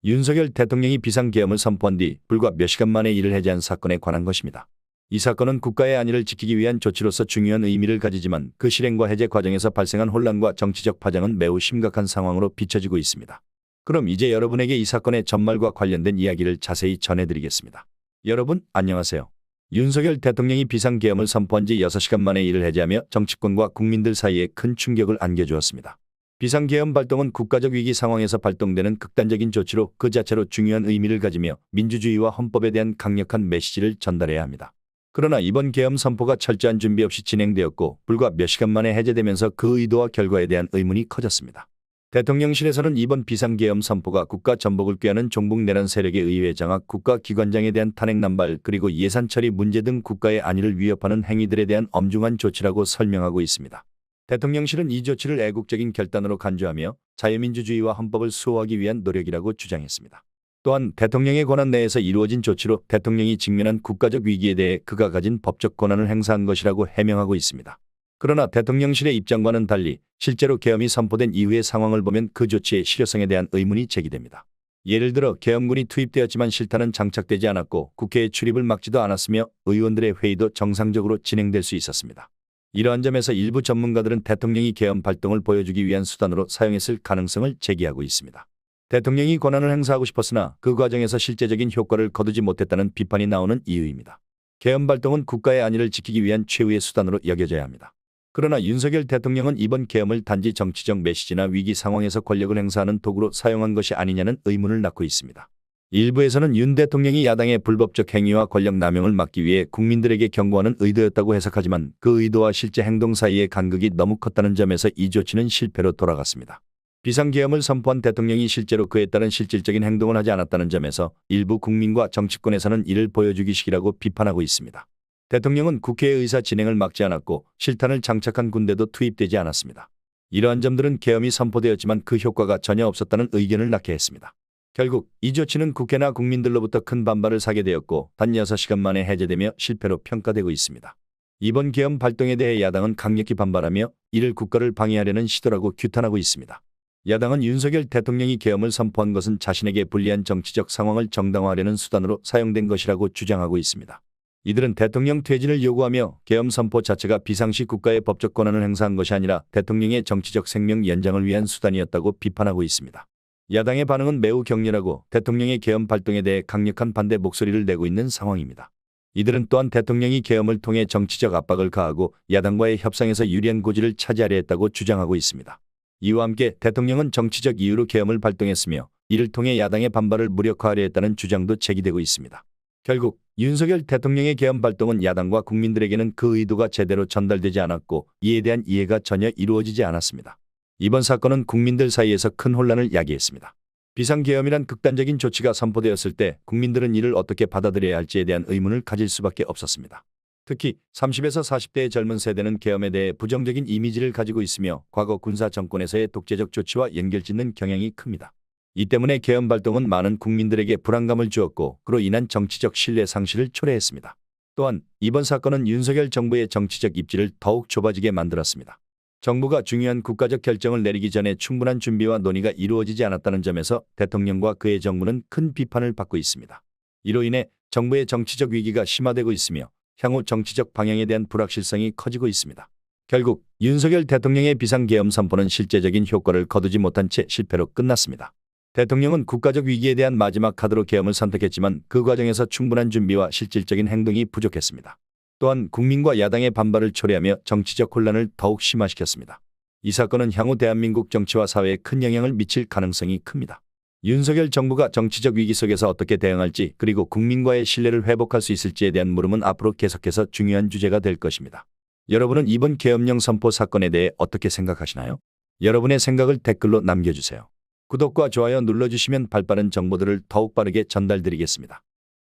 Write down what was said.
윤석열 대통령이 비상계엄을 선포한 뒤 불과 몇 시간 만에 이를 해제한 사건에 관한 것입니다. 이 사건은 국가의 안위를 지키기 위한 조치로서 중요한 의미를 가지지만 그 실행과 해제 과정에서 발생한 혼란과 정치적 파장은 매우 심각한 상황으로 비춰지고 있습니다. 그럼 이제 여러분에게 이 사건의 전말과 관련된 이야기를 자세히 전해드리겠습니다. 여러분 안녕하세요. 윤석열 대통령이 비상계엄을 선포한 지 6시간 만에 이를 해제하며 정치권과 국민들 사이에 큰 충격을 안겨주었습니다. 비상계엄 발동은 국가적 위기 상황에서 발동되는 극단적인 조치로 그 자체로 중요한 의미를 가지며 민주주의와 헌법에 대한 강력한 메시지를 전달해야 합니다. 그러나 이번 계엄 선포가 철저한 준비 없이 진행되었고 불과 몇 시간 만에 해제되면서 그 의도와 결과에 대한 의문이 커졌습니다. 대통령실에서는 이번 비상계엄 선포가 국가 전복을 꾀하는 종북내란 세력의 의회 장악, 국가기관장에 대한 탄핵 남발, 그리고 예산 처리 문제 등 국가의 안위를 위협하는 행위들에 대한 엄중한 조치라고 설명하고 있습니다. 대통령실은 이 조치를 애국적인 결단으로 간주하며 자유민주주의와 헌법을 수호하기 위한 노력이라고 주장했습니다. 또한 대통령의 권한 내에서 이루어진 조치로 대통령이 직면한 국가적 위기에 대해 그가 가진 법적 권한을 행사한 것이라고 해명하고 있습니다. 그러나 대통령실의 입장과는 달리 실제로 계엄이 선포된 이후의 상황을 보면 그 조치의 실효성에 대한 의문이 제기됩니다. 예를 들어 계엄군이 투입되었지만 실탄은 장착되지 않았고 국회의 출입을 막지도 않았으며 의원들의 회의도 정상적으로 진행될 수 있었습니다. 이러한 점에서 일부 전문가들은 대통령이 계엄 발동을 보여주기 위한 수단으로 사용했을 가능성을 제기하고 있습니다. 대통령이 권한을 행사하고 싶었으나 그 과정에서 실제적인 효과를 거두지 못했다는 비판이 나오는 이유입니다. 계엄 발동은 국가의 안위를 지키기 위한 최후의 수단으로 여겨져야 합니다. 그러나 윤석열 대통령은 이번 계엄을 단지 정치적 메시지나 위기 상황에서 권력을 행사하는 도구로 사용한 것이 아니냐는 의문을 낳고 있습니다. 일부에서는 윤 대통령이 야당의 불법적 행위와 권력 남용을 막기 위해 국민들에게 경고하는 의도였다고 해석하지만 그 의도와 실제 행동 사이의 간극이 너무 컸다는 점에서 이 조치는 실패로 돌아갔습니다. 비상계엄을 선포한 대통령이 실제로 그에 따른 실질적인 행동을 하지 않았다는 점에서 일부 국민과 정치권에서는 이를 보여주기식이라고 비판하고 있습니다. 대통령은 국회의 의사 진행을 막지 않았고 실탄을 장착한 군대도 투입되지 않았습니다. 이러한 점들은 계엄이 선포되었지만 그 효과가 전혀 없었다는 의견을 낳게 했습니다. 결국 이 조치는 국회나 국민들로부터 큰 반발을 사게 되었고 단 6시간 만에 해제되며 실패로 평가되고 있습니다. 이번 계엄 발동에 대해 야당은 강력히 반발하며 이를 국가를 방해하려는 시도라고 규탄하고 있습니다. 야당은 윤석열 대통령이 계엄을 선포한 것은 자신에게 불리한 정치적 상황을 정당화하려는 수단으로 사용된 것이라고 주장하고 있습니다. 이들은 대통령 퇴진을 요구하며 계엄 선포 자체가 비상시 국가의 법적 권한을 행사한 것이 아니라 대통령의 정치적 생명 연장을 위한 수단이었다고 비판하고 있습니다. 야당의 반응은 매우 격렬하고 대통령의 계엄 발동에 대해 강력한 반대 목소리를 내고 있는 상황입니다. 이들은 또한 대통령이 계엄을 통해 정치적 압박을 가하고 야당과의 협상에서 유리한 고지를 차지하려 했다고 주장하고 있습니다. 이와 함께 대통령은 정치적 이유로 계엄을 발동했으며 이를 통해 야당의 반발을 무력화하려 했다는 주장도 제기되고 있습니다. 결국 윤석열 대통령의 계엄 발동은 야당과 국민들에게는 그 의도가 제대로 전달되지 않았고 이에 대한 이해가 전혀 이루어지지 않았습니다. 이번 사건은 국민들 사이에서 큰 혼란을 야기했습니다. 비상계엄이란 극단적인 조치가 선포되었을 때 국민들은 이를 어떻게 받아들여야 할지에 대한 의문을 가질 수밖에 없었습니다. 특히 30에서 40대의 젊은 세대는 계엄에 대해 부정적인 이미지를 가지고 있으며 과거 군사 정권에서의 독재적 조치와 연결짓는 경향이 큽니다. 이 때문에 계엄 발동은 많은 국민들에게 불안감을 주었고 그로 인한 정치적 신뢰 상실을 초래했습니다. 또한 이번 사건은 윤석열 정부의 정치적 입지를 더욱 좁아지게 만들었습니다. 정부가 중요한 국가적 결정을 내리기 전에 충분한 준비와 논의가 이루어지지 않았다는 점에서 대통령과 그의 정부는 큰 비판을 받고 있습니다. 이로 인해 정부의 정치적 위기가 심화되고 있으며 향후 정치적 방향에 대한 불확실성이 커지고 있습니다. 결국 윤석열 대통령의 비상계엄 선포는 실제적인 효과를 거두지 못한 채 실패로 끝났습니다. 대통령은 국가적 위기에 대한 마지막 카드로 계엄을 선택했지만 그 과정에서 충분한 준비와 실질적인 행동이 부족했습니다. 또한 국민과 야당의 반발을 초래하며 정치적 혼란을 더욱 심화시켰습니다. 이 사건은 향후 대한민국 정치와 사회에 큰 영향을 미칠 가능성이 큽니다. 윤석열 정부가 정치적 위기 속에서 어떻게 대응할지 그리고 국민과의 신뢰를 회복할 수 있을지에 대한 물음은 앞으로 계속해서 중요한 주제가 될 것입니다. 여러분은 이번 계엄령 선포 사건에 대해 어떻게 생각하시나요? 여러분의 생각을 댓글로 남겨주세요. 구독과 좋아요 눌러주시면 발빠른 정보들을 더욱 빠르게 전달드리겠습니다.